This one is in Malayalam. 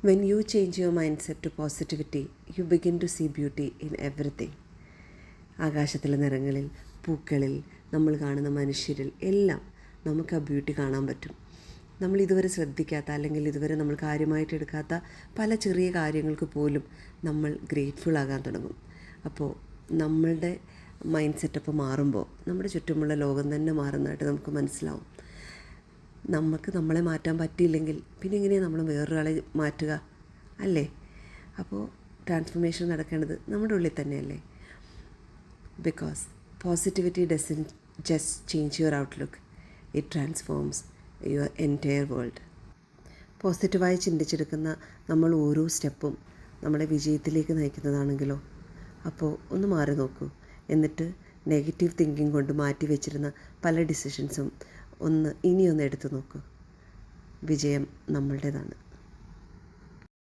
When you change your mindset to positivity, you begin to see beauty in everything. ആകാശത്തിലെ നിറങ്ങളിൽ, പൂക്കളിൽ, നമ്മൾ കാണുന്ന മനുഷ്യരിൽ എല്ലാം നമുക്ക് ആ ബ്യൂട്ടി കാണാൻ പറ്റും. നമ്മൾ ഇതുവരെ ശ്രദ്ധിക്കാത്ത അല്ലെങ്കിൽ ഇതുവരെ നമ്മൾ കാര്യമായിട്ട് എടുക്കാത്ത പല ചെറിയ കാര്യങ്ങൾക്ക് പോലും നമ്മൾ ഗ്രേറ്റ്ഫുൾ ആകാൻ തുടങ്ങും. അപ്പോൾ നമ്മളുടെ മൈൻഡ് സെറ്റപ്പ് മാറുമ്പോൾ നമ്മുടെ ചുറ്റുമുള്ള ലോകം തന്നെ മാറുന്നതായിട്ട് നമുക്ക് മനസ്സിലാവും. നമുക്ക് നമ്മളെ മാറ്റാൻ പറ്റിയില്ലെങ്കിൽ പിന്നെ എങ്ങനെയാണ് നമ്മൾ വേറൊരാളെ മാറ്റുക അല്ലേ? അപ്പോൾ ട്രാൻസ്ഫോർമേഷൻ നടക്കേണ്ടത് നമ്മുടെ ഉള്ളിൽ തന്നെയല്ലേ? Because positivity doesn't just change your outlook, it transforms your entire world. പോസിറ്റീവായി ചിന്തിച്ചെടുക്കുന്ന നമ്മൾ ഓരോ സ്റ്റെപ്പും നമ്മളെ വിജയത്തിലേക്ക് നയിക്കുന്നതാണെങ്കിലോ? അപ്പോൾ ഒന്ന് മാറി നോക്കൂ. എന്നിട്ട് നെഗറ്റീവ് തിങ്കിങ് കൊണ്ട് മാറ്റി വെച്ചിരുന്ന പല ഡിസിഷൻസും ഇനിയൊന്ന് എടുത്തു നോക്കൂ. വിജയം നമ്മളുടേതാണ്.